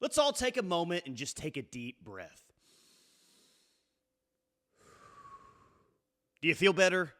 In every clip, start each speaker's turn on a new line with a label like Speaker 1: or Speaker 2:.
Speaker 1: Let's all take a moment and just take a deep breath. Do you feel better?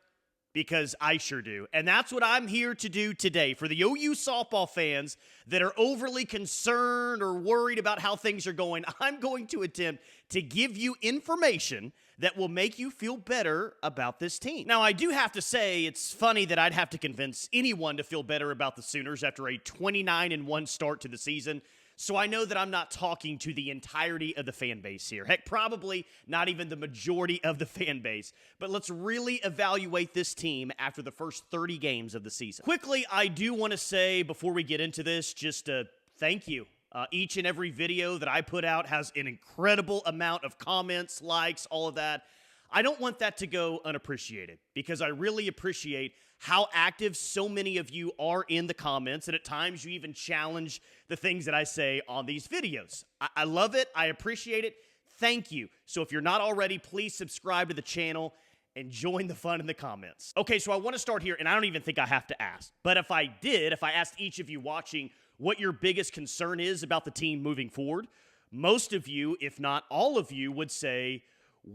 Speaker 1: Because I sure do. And that's what I'm here to do today. For the OU softball fans that are overly concerned or worried about how things are going, I'm going to attempt to give you information that will make you feel better about this team. Now, I do have to say, it's funny that I'd have to convince anyone to feel better about the Sooners after a 29-1 start to the season. So I know that I'm not talking to the entirety of the fan base here. Heck, probably not even the majority of the fan base. But let's really evaluate this team after the first 30 games of the season. Quickly, I do want to say, before we get into this, just a thank you. Each and every video that I put out has an incredible amount of comments, likes, all of that. I don't want that to go unappreciated because I really appreciate how active so many of you are in the comments, and at times you even challenge the things that I say on these videos. I love it. I appreciate it. Thank you. So if you're not already, please subscribe to the channel and join the fun in the comments. Okay, so I want to start here, and I don't even think I have to ask. But if I asked each of you watching what your biggest concern is about the team moving forward, most of you, if not all of you, would say,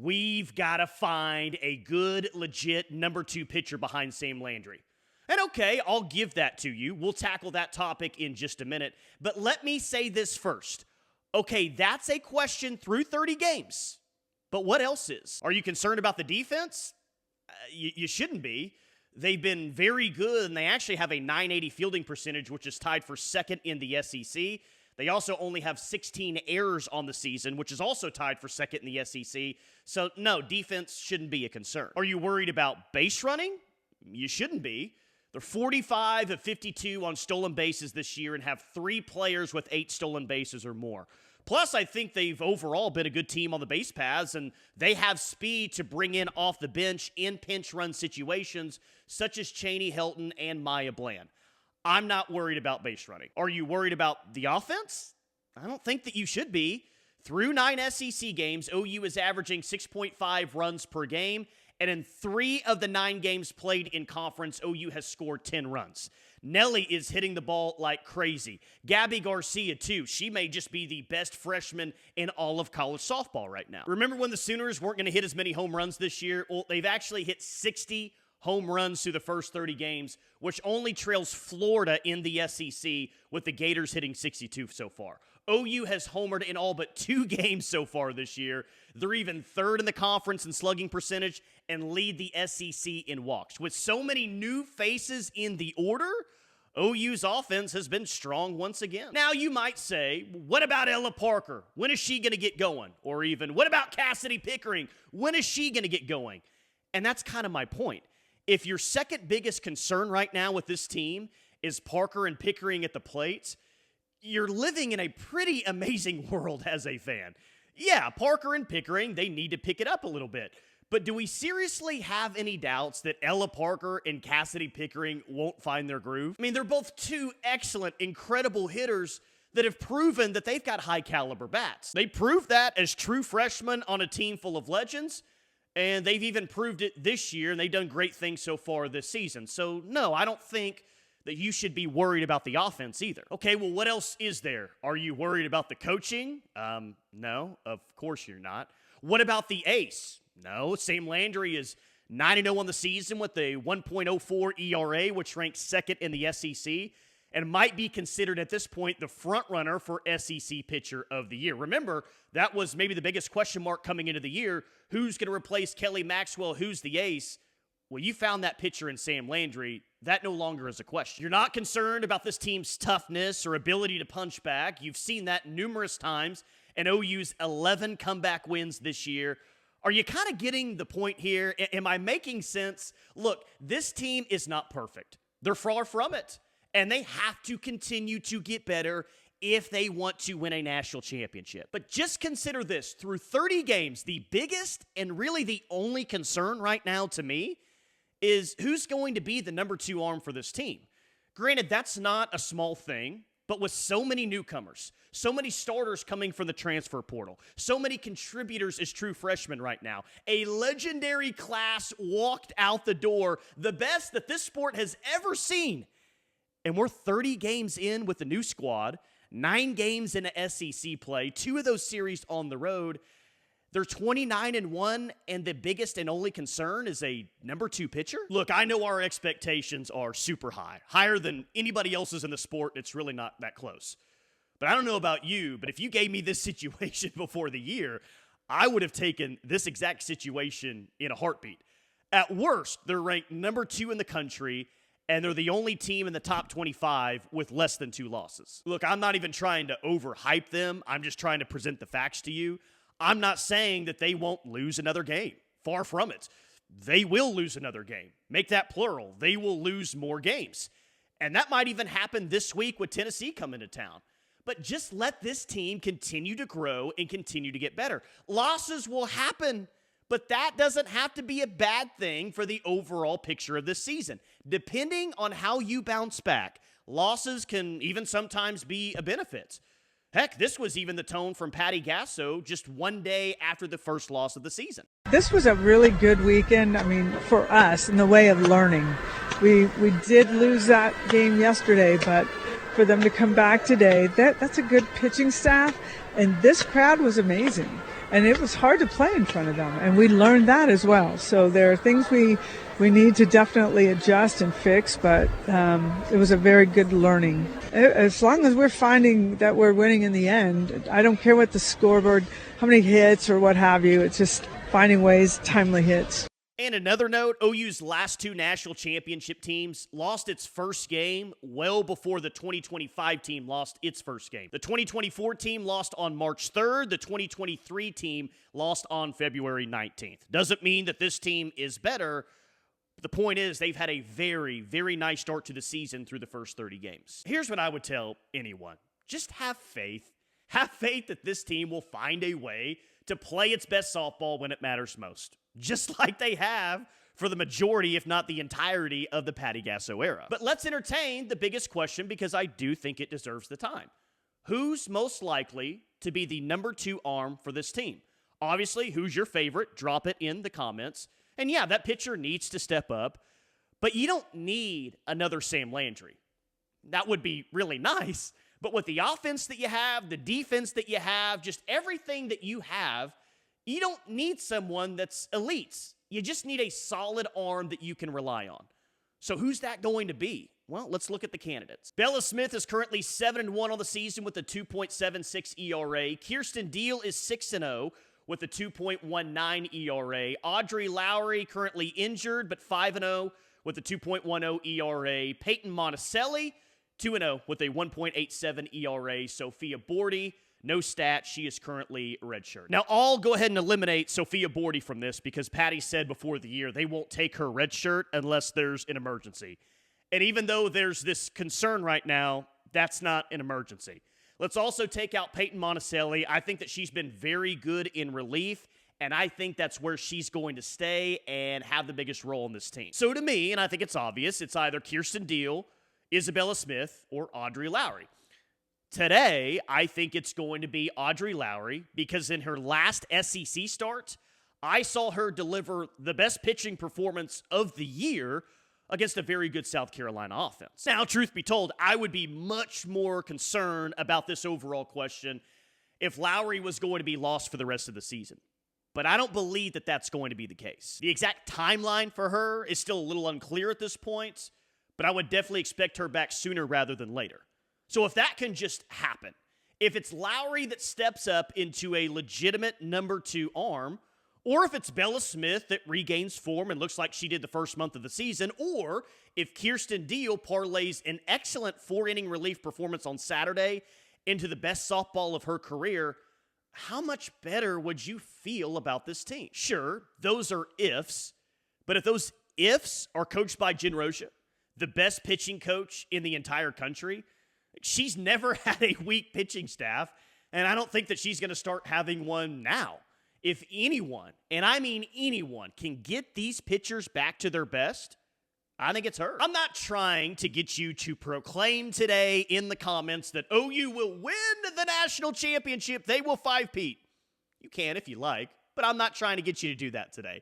Speaker 1: we've got to find a good, legit number 2 pitcher behind Sam Landry. And okay, I'll give that to you. We'll tackle that topic in just a minute. But let me say this first. Okay, that's a question through 30 games. But what else is? Are you concerned about the defense? You shouldn't be. They've been very good, and they actually have a .980 fielding percentage, which is tied for second in the SEC. They also only have 16 errors on the season, which is also tied for second in the SEC. So, no, defense shouldn't be a concern. Are you worried about base running? You shouldn't be. They're 45 of 52 on stolen bases this year and have 3 players with 8 stolen bases or more. Plus, I think they've overall been a good team on the base paths, and they have speed to bring in off the bench in pinch run situations, such as Cheney Helton and Maya Bland. I'm not worried about base running. Are you worried about the offense? I don't think that you should be. Through 9 SEC games, OU is averaging 6.5 runs per game, and in 3 of the 9 games played in conference, OU has scored 10 runs. Nelly is hitting the ball like crazy. Gabby Garcia, too. She may just be the best freshman in all of college softball right now. Remember when the Sooners weren't going to hit as many home runs this year? Well, they've actually hit 60 home runs through the first 30 games, which only trails Florida in the SEC, with the Gators hitting 62 so far. OU has homered in all but 2 games so far this year. They're even 3rd in the conference in slugging percentage and lead the SEC in walks. With so many new faces in the order, OU's offense has been strong once again. Now, you might say, what about Ella Parker? When is she going to get going? Or even, what about Cassidy Pickering? When is she going to get going? And that's kind of my point. If your second biggest concern right now with this team is Parker and Pickering at the plate, you're living in a pretty amazing world as a fan. Yeah, Parker and Pickering, they need to pick it up a little bit. But do we seriously have any doubts that Ella Parker and Cassidy Pickering won't find their groove? I mean, they're both 2 excellent, incredible hitters that have proven that they've got high-caliber bats. They proved that as true freshmen on a team full of legends, and they've even proved it this year, and they've done great things so far this season. So, no, I don't think that you should be worried about the offense either. Okay, well, what else is there? Are you worried about the coaching? No, of course you're not. What about the ace? No, Sam Landry is 9-0 on the season with a 1.04 ERA, which ranks 2nd in the SEC, and might be considered at this point the front runner for SEC Pitcher of the Year. Remember, that was maybe the biggest question mark coming into the year. Who's going to replace Kelly Maxwell? Who's the ace? Well, you found that pitcher in Sam Landry. That no longer is a question. You're not concerned about this team's toughness or ability to punch back. You've seen that numerous times in OU's 11 comeback wins this year. Are you kind of getting the point here? Am I making sense? Look, this team is not perfect. They're far from it. And they have to continue to get better if they want to win a national championship. But just consider this. Through 30 games, the biggest and really the only concern right now to me is who's going to be the number 2 arm for this team. Granted, that's not a small thing, but with so many newcomers, so many starters coming from the transfer portal, so many contributors as true freshmen right now, a legendary class walked out the door, the best that this sport has ever seen. And we're 30 games in with the new squad. 9 games in SEC play, 2 of those series on the road. They're 29-1, and the biggest and only concern is a number 2 pitcher. Look, I know our expectations are super high, higher than anybody else's in the sport. It's really not that close. But I don't know about you, but if you gave me this situation before the year, I would have taken this exact situation in a heartbeat. At worst, they're ranked number 2 in the country, and they're the only team in the top 25 with less than 2 losses. Look, I'm not even trying to overhype them. I'm just trying to present the facts to you. I'm not saying that they won't lose another game. Far from it. They will lose another game. Make that plural. They will lose more games. And that might even happen this week with Tennessee coming to town. But just let this team continue to grow and continue to get better. Losses will happen, but that doesn't have to be a bad thing for the overall picture of this season. Depending on how you bounce back, losses can even sometimes be a benefit. Heck, this was even the tone from Patty Gasso just one day after the first loss of the season.
Speaker 2: This was a really good weekend, for us in the way of learning. We did lose that game yesterday, but for them to come back today, that's a good pitching staff, and this crowd was amazing. And it was hard to play in front of them, and we learned that as well. So there are things we need to definitely adjust and fix, but it was a very good learning. As long as we're finding that we're winning in the end, I don't care what the scoreboard, how many hits or what have you, it's just finding ways, timely hits.
Speaker 1: And another note, OU's last 2 national championship teams lost its first game well before the 2025 team lost its first game. The 2024 team lost on March 3rd. The 2023 team lost on February 19th. Doesn't mean that this team is better. The point is they've had a very, very nice start to the season through the first 30 games. Here's what I would tell anyone. Just have faith. Have faith that this team will find a way to play its best softball when it matters most. Just like they have for the majority, if not the entirety, of the Patty Gasso era. But let's entertain the biggest question because I do think it deserves the time. Who's most likely to be the number 2 arm for this team? Obviously, who's your favorite? Drop it in the comments. And yeah, that pitcher needs to step up, but you don't need another Sam Landry. That would be really nice, but with the offense that you have, the defense that you have, just everything that you have, you don't need someone that's elite. You just need a solid arm that you can rely on. So who's that going to be? Well, let's look at the candidates. Bella Smith is currently 7-1 on the season with a 2.76 ERA. Kirsten Deal is 6-0 with a 2.19 ERA. Audrey Lowry currently injured, but 5-0 with a 2.10 ERA. Peyton Monticelli, 2-0 with a 1.87 ERA. Sophia Bordy, no stat. She is currently redshirt. Now, I'll go ahead and eliminate Sophia Bordy from this because Patty said before the year they won't take her redshirt unless there's an emergency. And even though there's this concern right now, that's not an emergency. Let's also take out Peyton Monticelli. I think that she's been very good in relief, and I think that's where she's going to stay and have the biggest role in this team. So to me, and I think it's obvious, it's either Kirsten Deal, Isabella Smith, or Audrey Lowry. Today, I think it's going to be Audrey Lowry because in her last SEC start, I saw her deliver the best pitching performance of the year against a very good South Carolina offense. Now, truth be told, I would be much more concerned about this overall question if Lowry was going to be lost for the rest of the season. But I don't believe that that's going to be the case. The exact timeline for her is still a little unclear at this point, but I would definitely expect her back sooner rather than later. So if that can just happen, if it's Lowry that steps up into a legitimate number 2 arm, or if it's Bella Smith that regains form and looks like she did the first month of the season, or if Kirsten Deal parlays an excellent 4-inning relief performance on Saturday into the best softball of her career, how much better would you feel about this team? Sure, those are ifs, but if those ifs are coached by Jen Rocha, the best pitching coach in the entire country, she's never had a weak pitching staff, and I don't think that she's going to start having one now. If anyone, and I mean anyone, can get these pitchers back to their best, I think it's her. I'm not trying to get you to proclaim today in the comments that OU will win the national championship. They will 5-peat. You can if you like, but I'm not trying to get you to do that today.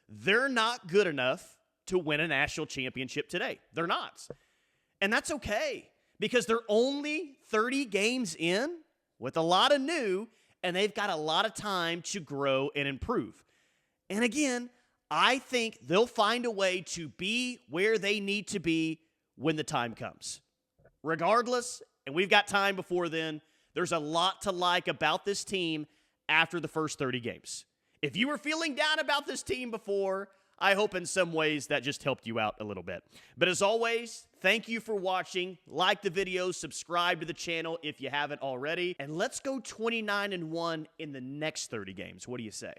Speaker 1: They're not good enough to win a national championship today. They're not. And that's okay, because they're only 30 games in with a lot of new, and they've got a lot of time to grow and improve. And again, I think they'll find a way to be where they need to be when the time comes. Regardless, and we've got time before then, there's a lot to like about this team after the first 30 games. If you were feeling down about this team before, I hope in some ways that just helped you out a little bit. But as always, thank you for watching. Like the video, subscribe to the channel if you haven't already, and let's go 29-1 in the next 30 games. What do you say?